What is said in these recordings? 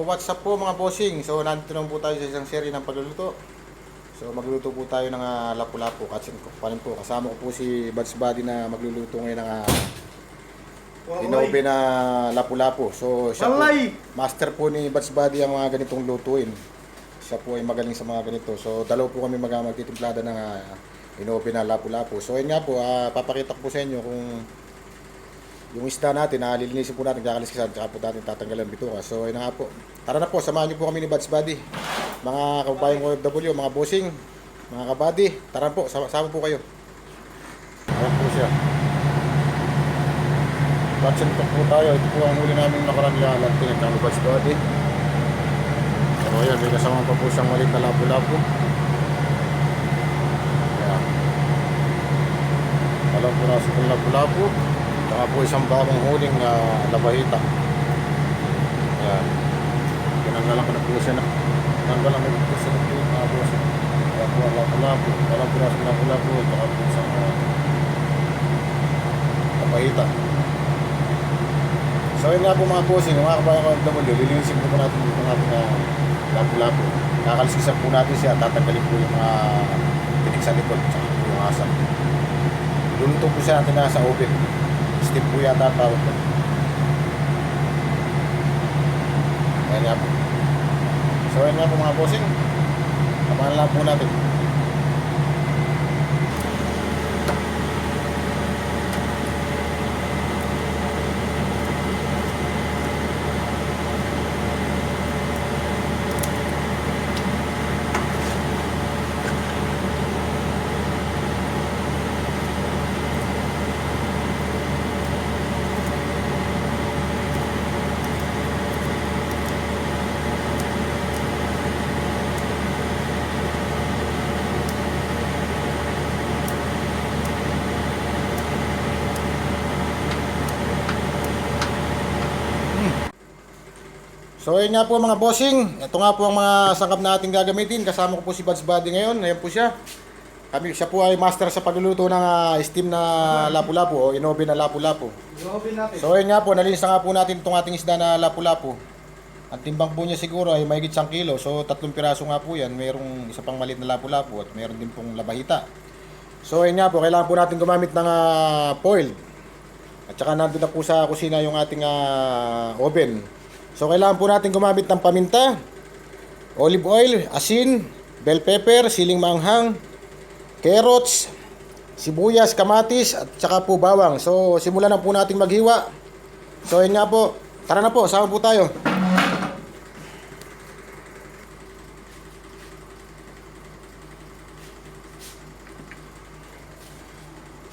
what's up po mga bossing? So nandito naman po tayo sa isang serie ng pagluluto. So magluluto po tayo ng lapu-lapu. Kasi po, kasama ko po si Buds Buddy na magluluto ngayon ng inobe na lapu-lapu. So siya po, master po ni Buds Buddy ang mga ganitong lutuin. Siya po ay magaling sa mga ganito. So dalaw po kami magtitimplada ng inobe na lapu-lapu. So yun nga po, papakita ko po sa inyo kung yung isda natin, lilinisin po natin, kakaliskisan, tsaka po natin tatanggalan ng bituka. So, ayun na nga po. Tara na po, samahan niyo po kami ni Buds Buddy. Mga kababayang OFW, mga bossing, mga kabady, tara po, sama po kayo. Ayan po siya. Batch and talk po tayo. Ito po ang huli namin nakarang lalat. Pinagkang ni Buds Buddy. So, ayan, may kasama pa po siyang maliit na lapu-lapu. Ayan. Alam po na sa lapu-lapu. Saka po isang bagong huling labahita. Ayan. Pinanggalan ko na po siya na. Pinanggalan ko na po siya na po yung boss. Kaya po ang lapu-lapu. Alam po na sa lapu-lapu. Saka po isang labahita. So yun nga po mga bossing, mga kabayan ko ng lilinisin po natin dito natin lapu-lapu. Kakaliskisan po natin siya. Tatanggalin po yung mga tinik sa likod. Saka po yung asap. Luluto po siya natin sa oven. Steam po yata tawag ko. Ayan nga po. So ayan nga po mga bossing. Samahan lang po natin. So ayun nga po mga bossing, ito nga po ang mga sangkap na ating gagamitin. Kasama ko po si Buds Buddy ngayon, ayan po siya. Siya po ay master sa pagluluto ng steam na lapu-lapu o inobe na lapu-lapu. So ayun nga po, nalinis na nga po natin itong ating isda na lapu-lapu. Ang timbang po niya siguro ay mahigit 1 kilo, so 3 piraso nga po yan. Mayroong isa pang maliit na lapu-lapu at mayroon din pong labahita. So ayun nga po, kailangan po natin gumamit ng foil. At saka nandun na po sa kusina yung ating oven. So kailangan po natin gumamit ng paminta, olive oil, asin, bell pepper, siling maanghang, carrots, sibuyas, kamatis, at saka po bawang. So simulan na po natin maghiwa. So yun nga po, tara na po, sama po tayo.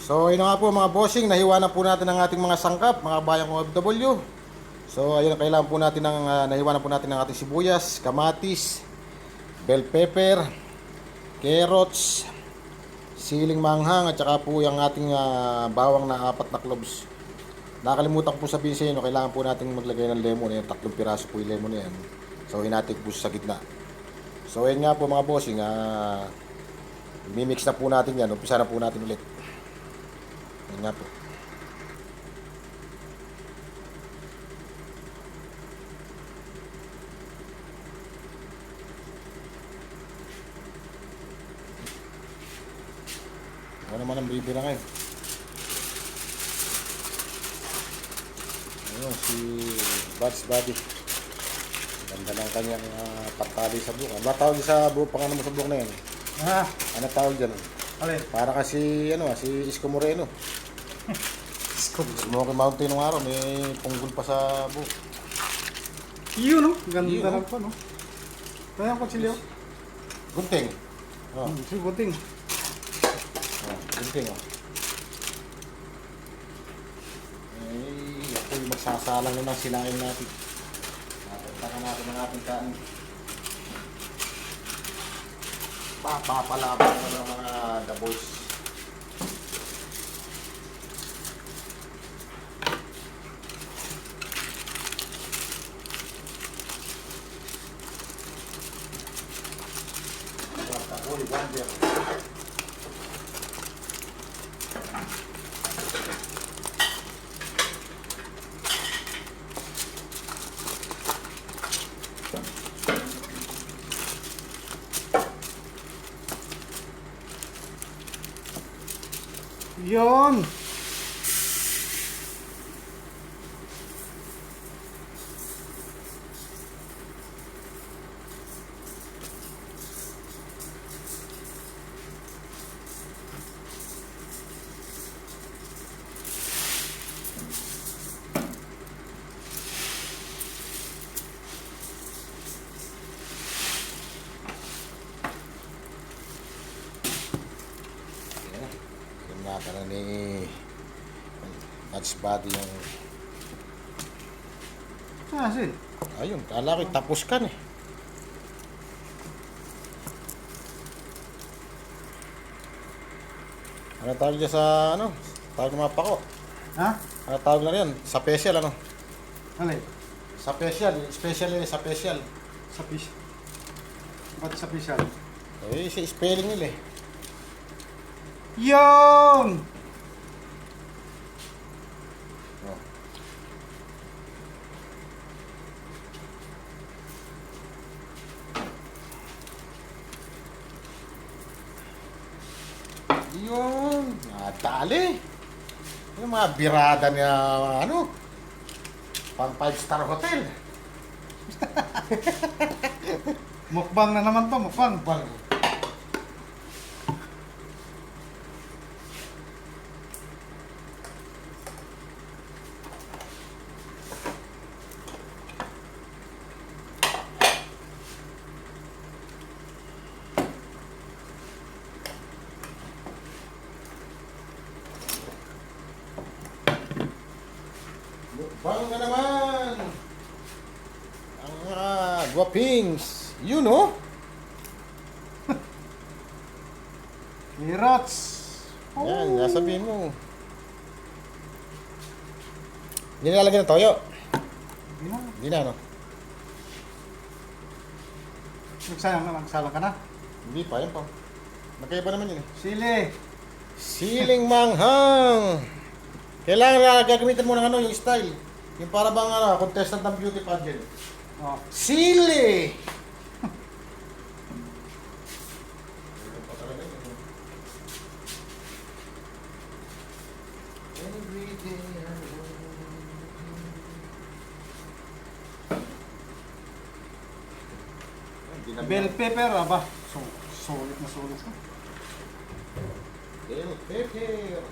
So yun nga po mga bossing, nahiwa na po natin ang ating mga sangkap, mga bayang OFW. So ayun, kailangan po natin nahiwanan po natin ng ating sibuyas, kamatis, bell pepper, carrots, siling manghang, at saka po yung ating bawang na 4 na cloves. Nakalimutan ko po sabihin sa inyo, kailangan po natin maglagay ng lemon. Ayan, 3 piraso po yung lemon na yan. So hinatik po sa gitna. So ayun nga po mga bossing, mimix na po natin yan. Umpisa na po natin ulit. Ayun nga po. Ano naman ang bibira ngayon? Ayun, si Buds Buddy. Ganda lang kanyang pagtali sa buhok. Ano tawag sa buhok? Pang ano mo sa buhok na yan? Ano tawag dyan? Alin? Para kasi, si Isko Moreno. Smoky Mountain nung araw, may punggol pa sa buhok. Yun, no? Ganda lang pa, no? Kaya ang kutsilyo? Gunting. Oh. Si Buting. Gunting, oh. Ako yung magsasalang na ng sinain natin. Napuntakan natin ang ating kain. Papapalaban ko ng mga the boys. Wonder. Yun! Yung nata na ni Buds Buddy yung... Saan asin? Ayun, kala ko tapos ka eh. Ano tawag dyan sa ano? Tawag ng mga pako. Ha? Ano tawag na rin? Sa special ano? Alay? Sa special, special yun, sa special. Sa fish. Ba't sa official? Eh, si spelling nila eh. Yun! Oh. Yun, nadali. Yung mga birada niya, ano, pang 5-star hotel. Mukbang na naman to, mukbang. Bang. Mukbang ka naman. Ang mga guwapings. You know? Kirots! Yan, sasabihin mo. Hindi nilalagyan ng toyo. Hindi na. Hindi na, no? Nagsalang ka na. Hindi pa, yan pa. Magkaiba naman yun eh. Sili! Siling manghang. Kailangan na gagamitan mo ng ano, yung style. Yung para bang ano, contestant ng beauty pageant. Oh. Sili! Bell pepper, aba. Sulit na sulit ko. Bell pepper.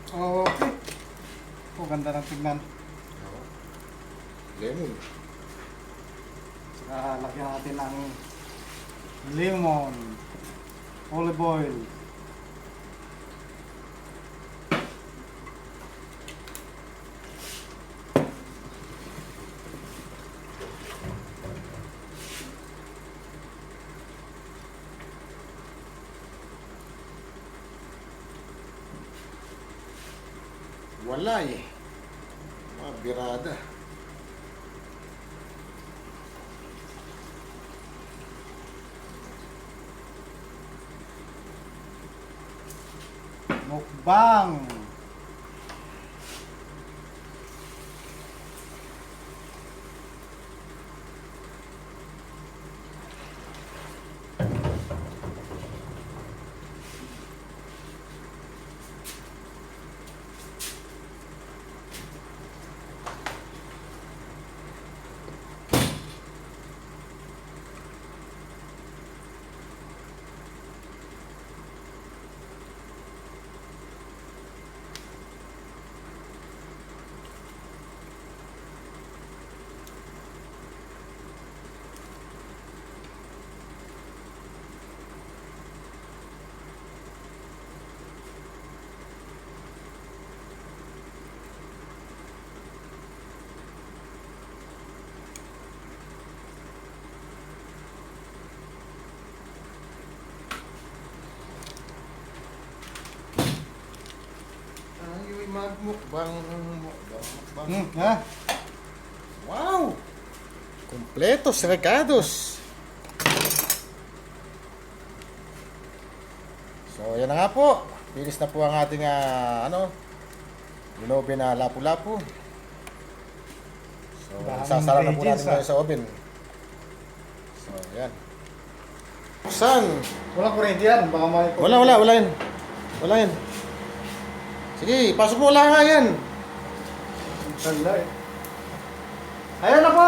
Okay. Oh, ganda ng tignan. Lemon. Saka lagyan natin ng lemon, olive oil. Wala eh. Mga birada. Mukbang. Tayo'y magmukbang. Mukbang. Ha? Wow! Kompletos, regados. So, yan na nga po. Finish na po ang ating ano, Linobe na lapu-lapu. So, So, Daming sasara na po ingredients, natin ngayon sa oven. So, yan. Buksan! Walang kuryente yan. Baka may... Wala yan. Wala yan. Sige, pasok mo lang nga yan. Tanda eh. Ayan na po!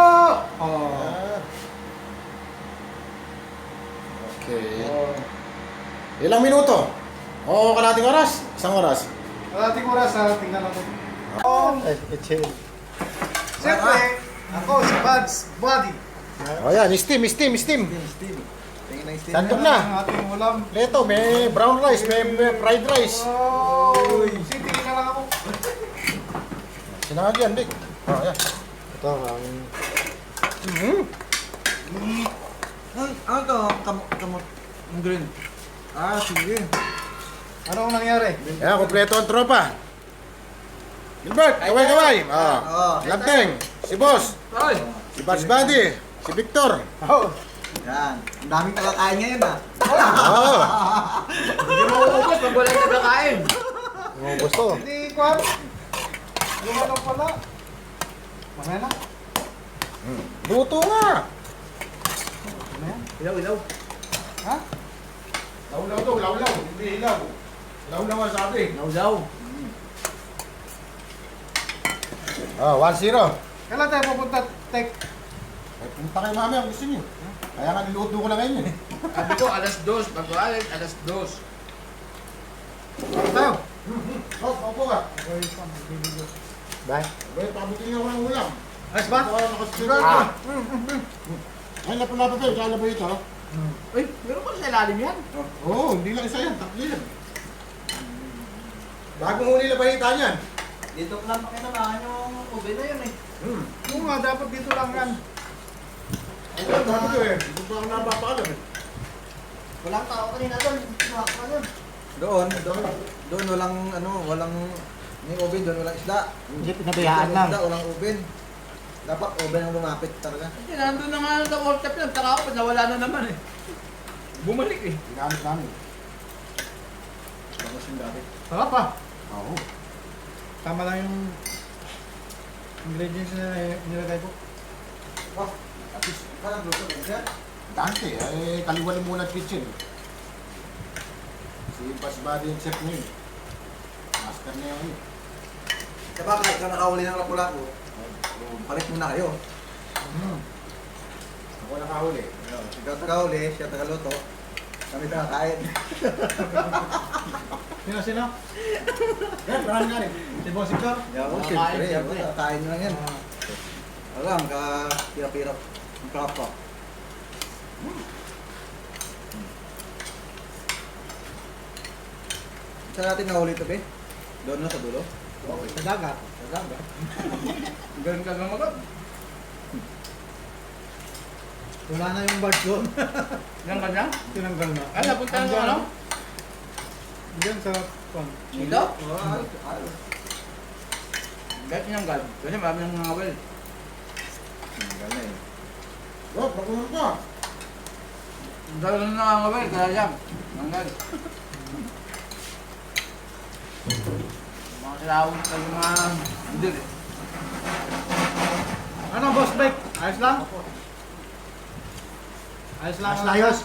Oh. Ah. Okay. Oh. Ilang minuto? Oo, kalating oras? Isang oras? Kalating oras ha, tingnan natin. Oh, chill. Siyempre, ako si Buds Body. O yan, steam. Sandok na. Ang ating ulam. Leto, may brown rice, may fried rice. Oh, tingnan na lang ako. Sinangag yan, Vic. O, yan. Ito, ang... Ano to? Kamot. Ang green. Ah, sige. Ano ang nangyari? Yan, kompleto ang tropa. Gilbert, kaway. Oo. Lanteng, si Boss, Ay! si Buds Buddy, si Victor. Oh, Yan. Ang daming tagakain ngayon ah. Oo. Hindi mo uubos pag walang tagakain. Gusto. hindi kwan. Lumalaw pala. Mamaya na. Luto nga. Ano yan? Ilaw. Ha? Lawlaw to, lawlaw. Hindi hilaw. Lawlaw ang sabi. Ilaw. 1-0. Kailan tayo pupunta, Tek? Ay, punta kayo mami ang gusto niyo. Kaya nga niluto ko na ngayon eh. Sabi ko, alas 2. Pag-alit, alas 2. Ano tayo? Oh, opo ka. Okay, pa, magbibigay. Bye. Abay, pabutin ako ng ulam. Ayos ba? Ako nakasigaw. Ay, lapalapa tayo. Kaya ba ito? Uy, meron pa sa ilalim yan. Oo, hindi lang isa yan. Tatlo yan. Bagong huli na bahita niyan. Dito ko lang pakinabangan yung ube na yun eh. Oo nga, dapat dito lang yan. Ay, dami ko eh. Hindi pa ako napapaalam eh. Walang tao kanina doon. Sumakwa doon. Doon walang may oven doon, walang isda. Hindi, Walang isda, walang oven. Dapat oven ang lumapit talaga. Kasi nandun na nga sa workshop yun. Taka ako, nawala na naman eh. Bumalik eh. Ginamit namin. Bangos yung dati. Sarap pa. Oo. Tama lang yung ingredients na nilagay ko. Oh, at least, parang luto din siya. Dante, ay kaliwala muna at kitchen. Si Buds Buddy yung chef ngayon. Master na yun. Diba kahit ka nakahuli ng lapu-lapu, palit muna kayo. Ako nakahuli. Ikaw tagahuli, siya tagaluto. Kami nakakain. Sino? Yan, marami nga rin. Si Boss Victor? Yaw, siyempre. Kakain nyo lang yan. Alam, pira-pira. Ang kapa. Saan natin nahuli ito, be? Doon na sa dulo? Sa dagat. Sa dagat. Ganun ka naman agad. Wala na yung bird doon. Yan ka niya? Tinanggal na. Ay, napunta na ano? Diyan sa kwan. Dito? Oh, Kahit niyang gal. Kasi marami ng mga well. galing. Oh, pakulong ka. Dahil na nga well, kaya yan. Manggal. Mga silawin sa yung mga andil eh. Ano, Boss Beck? Ayos lang? Ayos lang. Mas layos.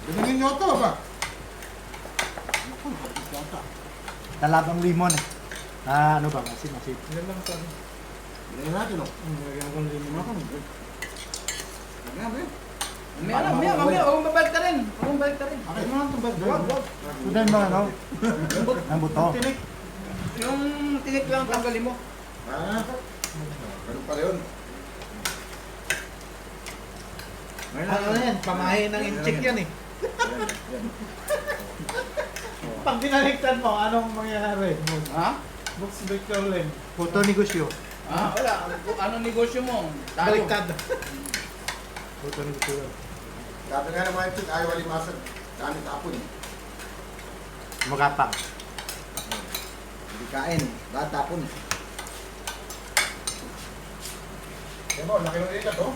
Binigyan niyo ito ba? Talagang limon eh. Ano ba? Masin. Yan lang sabi. Binigyan natin oh. Nilagyan ko ng limon ako. Nga, be? Mamaya, huwag mabalik ka rin. Huwag mabalik ka rin. Okay, mga itong bird. Wag. Sudan ba ano? Ang buto. Tinik. Yung tinik lang tanggalin mo. Ah, ganun pala yun. Ano yan? Pamahin ng inchik yan eh. Pag binaligtad mo, anong mangyayari? Ha? Boss Victor Len. Puto negosyo. Ah, wala. Anong negosyo mo? Talo. Baliktad. Puto negosyo. Sabi nga naman ito, ayaw alimasag. Dami tapon. Magapang. Hindi kain. Lahat tapon. Yan mo, laki ng ikat oh.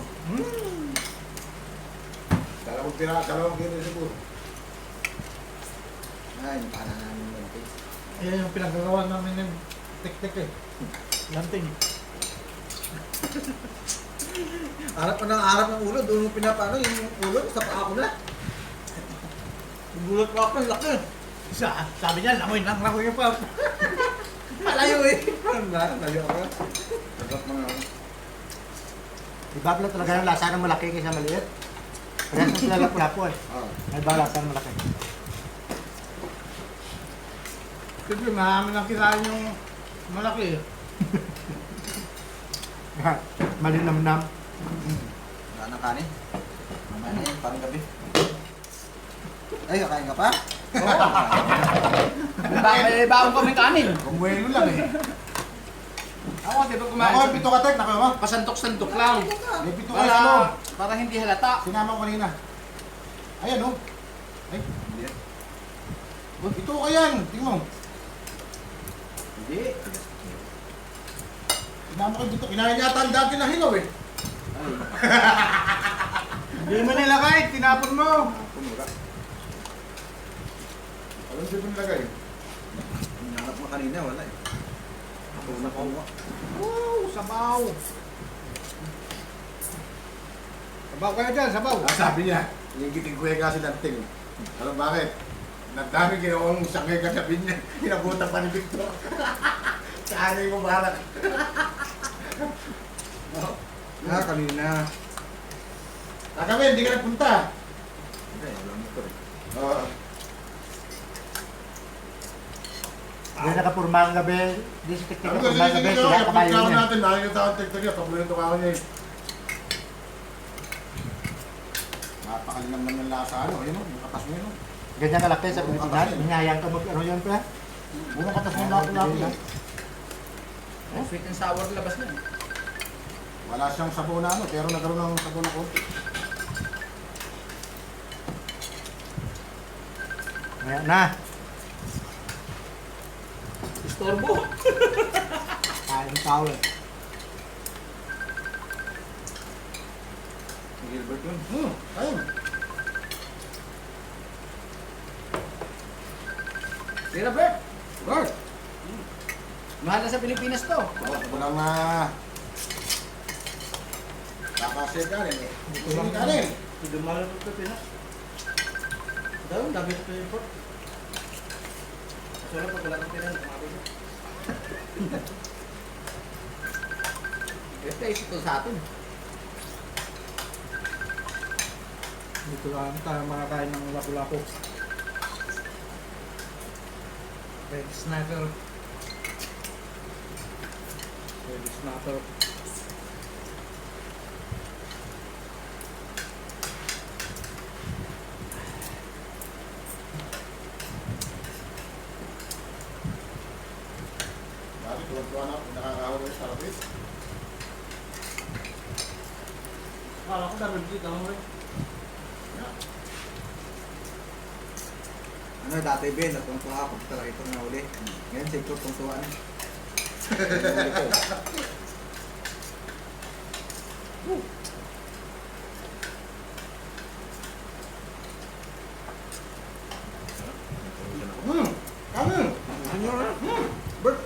Dalawang kilo siguro. Ay, yung kanan namin yung taste. Yan yung pinagagawa namin ng tik-tik eh. Lanting. Harap pa ng harap ng ulo, doon mo pinapano yung ulo, sa paa ko na. Gulat ko ako, laki. Sabi niya, langoy pa. Malayo eh. Malayo ako. Sarap mga ano. Iba pala talaga yung lasa ng malaki kaysa maliit. Parehas ng sila lapu-lapu eh. Oo. May iba lasa ng malaki. Siyempre, marami nang kinain yung malaki eh. Malinamnam. Wala nang kanin. Mamaya na yun, parang gabi. Ay, kakain ka pa? May baon kami kanin. Kumuelo lang eh. Ako, di ba kumain? Ako, pito ka tek, nakaw mo? Pasantok-santok lang. May pito ka sa loob. Para hindi halata. Sinama ko kanina. Ayan oh. Ay, Hindi. pito ka yan. Tingnan mo. Hindi. Sinama ko dito. Kinain yata ang dati na hilaw eh. Ay, Hindi mo nilagay, tinapon mo. pumura. Alam siya kung nilagay. Hinanap mo kanina, wala eh. Ako na kuha. Wow, sabaw. Sabaw kayo dyan, sabaw. Sabi niya, yung giting kuya kasi lanting. Alam bakit? Nagdami ginawang sakay katabi niya. Hinabutan pa ni Victor. Kaanay mo balak. Kanina. Kagabi, hindi ka nagpunta. Hindi, wala mo ito eh. Oo. Hindi nakapurma ang gabi. Hindi si Tik-Tik Ano ko, nakapurma ang gabi. sige, Sila sige, kabayo kapag niya. natin, nakikita ko ang TikTok niya, paborito ko niya eh. Napakalinam naman ng lasa, ano, yun o, yung katas mo yun o. Ganyan kalaki sa Pilipinas. Hinayang ka mag ano yan pa. Bunong katas mo yung lapu-lapu eh. Sweet and sour labas na. Wala siyang sabaw na ano, pero nagkaroon ng sabaw na konti. Ngayon na. Istorbo. Kain tao eh. Gilbert yun. Ayun. Sira Bert. Bert! Mahal na sa Pilipinas to. Walang kakasay kanin eh. Ito lang kanin. Hindi mahal ng Pilipinas. Daw, dami sa import. Wala pag wala kang pinang kumakain. Ito is ito sa atin. Dito lang tayo makakain ng lapu-lapu. Red Snacker. Red Snacker. Dati tuwan-tuwa na ako, nakakahawag yung sarapit. Kala ko dami dito mo rin. Ano, dati Ben, natungtuwa ako talaga ito na uli. Ngayon, sa ito tungtuwa na. Kanin! Bert!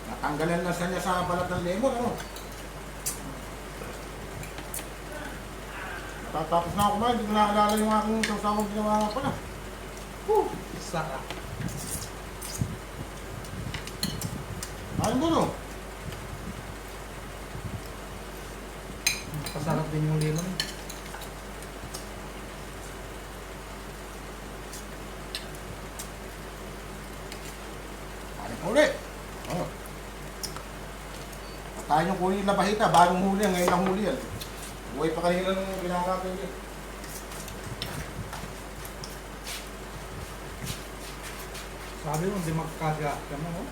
Natanggalan na siya sa balat ng lemon, ano? Tapos na ako kumain, hindi ko naalala yung aking sasawang ginawa nga pala. Sarap. Kain mo no? Pasarap din yung limon. Kain ka ulit. Oh. Patayin yung kunin na bahita, bagong huli, ngayon lang huli yan. Buhay pa kanina nung pinakakain yun. Sabi mo, hindi magkasya. Kama mo?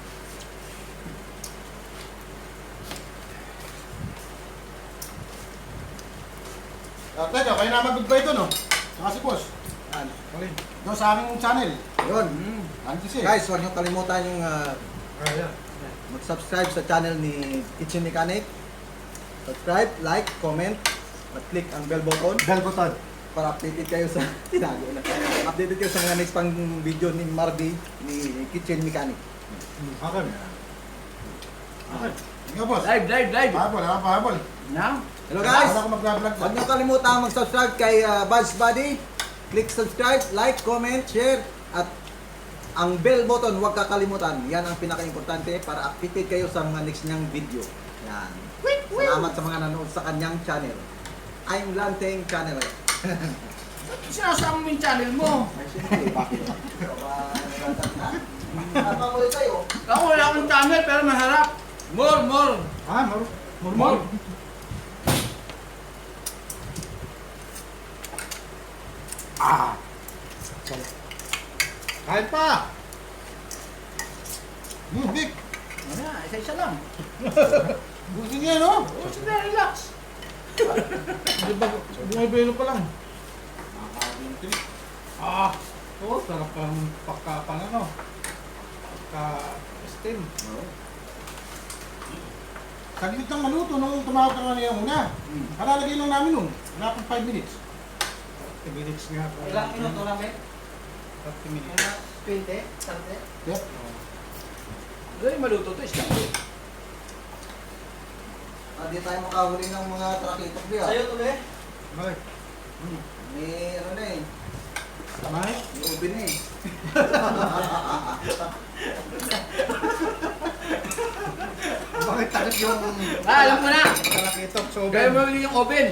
Teka, kayo na mag-goodbye ito no? Saka si boss. Alin? Doon sa aming channel. Yun. Ano kasi? Guys, huwag niyo kalimutan yung Ayan. Mag-subscribe sa channel ni Kitchen Mechanic. Subscribe, like, comment, at click ang bell button Bell button. para updated kayo sa tinago na. Updated kayo sa mga next pang video ni Marby ni Kitchen Mechanic. Okay. Okay. Ikaw, boss. Live. Pahabol, pahabol. Now? Hello guys! Ako mag-vlog. Huwag niyo kalimutan mag-subscribe kay Buds Buddy. Click subscribe, like, comment, share, at ang bell button huwag kakalimutan. Yan ang pinaka-importante para updated kayo sa mga next niyang video. Yan. Salamat sa mga nanood sa kanyang channel. I'm Lanteng Channel. Sinasama mo yung channel mo. Ay, siyempre, bakit? Habang ulit tayo. Ako wala akong channel pero maharap. More. Ah, more. Kahit pa. Big. Ano na, isa-isa lang. Gusto niya, no? Oh, sige, relax. Di ba, bumibilo pa lang. Ah, oo, sarap ang pagkapang ano. Pagka-steam. Saglit lang maluto nung tumawag ka nga niya muna. Kalalagay lang namin nun. Wala pang 5 minutes. 30 minutes nga. Ilang minuto lang eh? 30 minutes. 20? 30? Yep. Dali maluto to, isang to. Hindi tayo makahuli ng mga trakitok niya. Sa'yo to eh? Okay. May ano na eh. May? May ube na eh. Bakit takit yung Alam ko na! talakitok sa Gaya oven? mo ulit yung oven.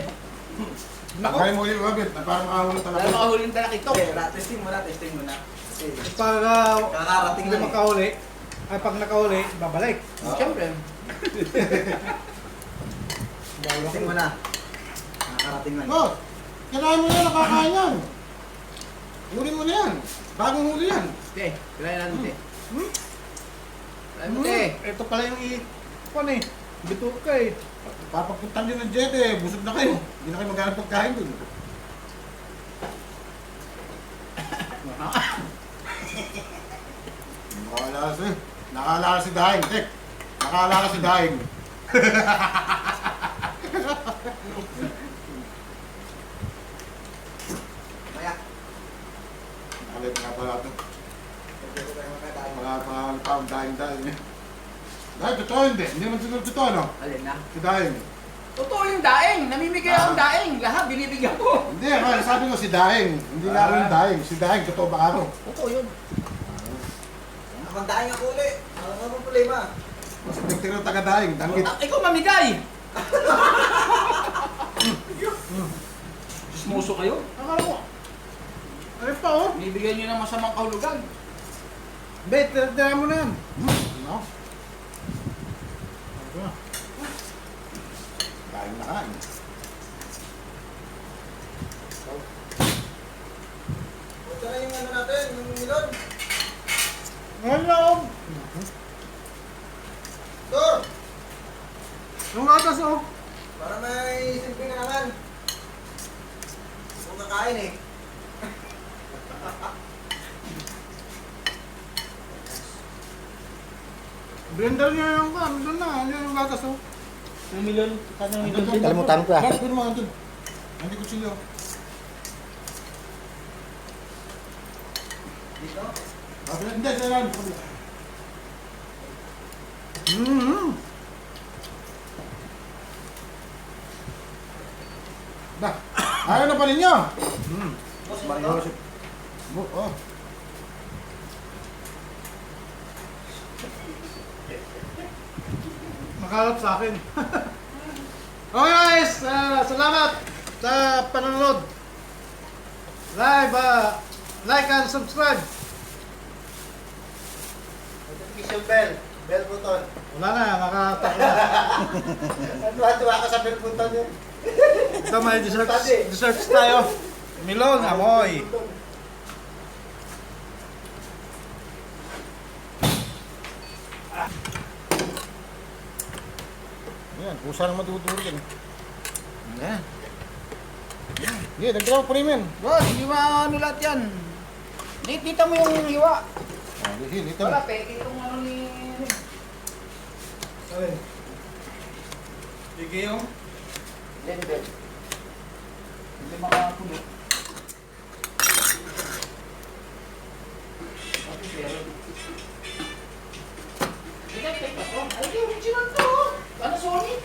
Kaya mo yung rabbit na parang makahulog Dahil talaga. makahuling talakito. Okay, testing muna. Kasi Pag kakarating hindi lang eh. makahuli, ay pag nakahuli, babalik. Siyempre. Testing muna. Nakakarating lang. Oh, kailangan mo na nakakain yan. Huli mo na yan. Bagong huli yan. Okay, kailangan natin te. Kailangan mo te. Ito pala yung pan eh. Bituka eh. Papagpuntan nyo ng jet eh. Busog na kayo. Hindi na kayo maghanap pagkain dun. Nakaalala si... Nakaalala si Daing. Tek. Nakaalala si Daing. Kaya, Nakalit nga pala ito. pwede tayo makakain. Mga taong Daing. Dahil totoo hindi. Hindi man siguro totoo, no? Alin na? Si Daing. Totoo yung daing. Namimigay akong daing. Lahat binibigyan ko. Hindi, kaya sabi ko si Daing. Hindi nga ako yung Daing. Si Daing, totoo ba ako? Totoo yun. Ang daing ako ulit. Ano ang problema? Kasi nagtiro taga-Daing. Dangkit. Ikaw mamigay. Sismoso kayo? Akala ko. Ay pa oh. Binibigyan nyo ng masamang kahulugan. Bet, tira mo na yan. Ano? Daing na kain. Punta na yung ano natin, yung milon. Ngayon lang. Tor! Yung atas oh. Para may simple na naman. Kung kakain eh. Blender niya yung kan. Doon na. Yan yung atas oh. Yung milyon. Kalimutan ko ah. Bakit mo naman dun? Hindi ko siya. Dito? Hindi, sa lang. Ba, ayaw na pa ninyo. Boss, Mario. Oh. Makalat sa akin. Okay guys, salamat sa panonood. Live, like and subscribe. Notification bell. Bell button. Wala na, makatak na. Tuwa ka sa bell button yun. Ito may desserts tayo. Milon, amoy. Yan, pusa lang matuturo yan. Yan. Yeah, nagdraw pa rin yan. Boss, hindi ano lahat yan. Kita mo yung hiwa. Dito Wala, na. peke itong ano ni... Alin? Sige yung. Blender. Hindi makapulo. Ay, original to. Ano, Sony?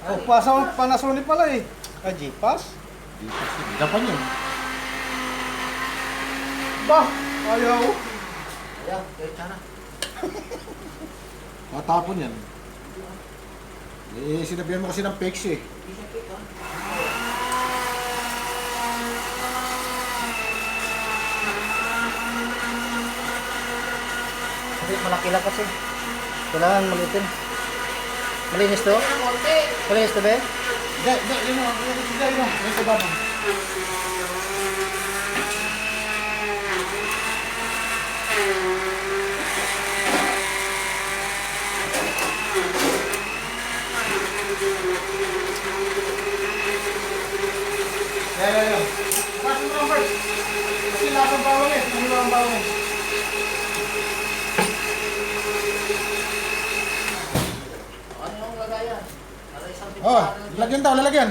Oh, Panasonic pala eh. G-Pass? Japan yun. Bah! Ayaw. Ayan, kahit sana. Matapon yan. Eh, sinabihan mo kasi ng pegs eh. Hindi siya fake, ha? Kasi malaki lang kasi. Kailangan malitin. Malinis to? Kaya ng konti. Malinis to, be? Hindi, yun o. Yun o. May sababang. Yan. Pasok mo lang first. Kasi lasang bawang eh. Ano lang ang bawang eh. Ano yung lagayan? Para isang Oh, tipara. lalagyan daw, lalagyan.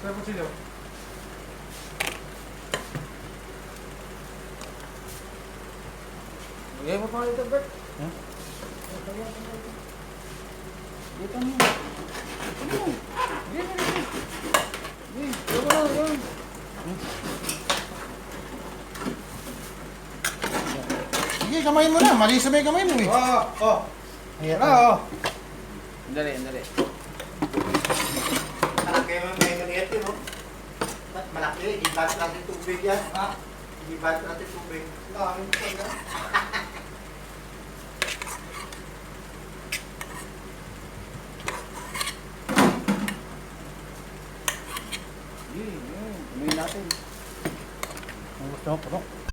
Sir po sila. Lagay mo pa dito, Bert. Dito mo. Sige, kamayin mo na. Mali sa may kamay mo eh. Oh. Ayan. Oh. Dali. Malaki yung may maliit yun, no? Malaki, ibat natin tubig yan. Ha? Ibat natin tubig. Dami ko talaga. Umuwi natin. Ang gusto mo, puno.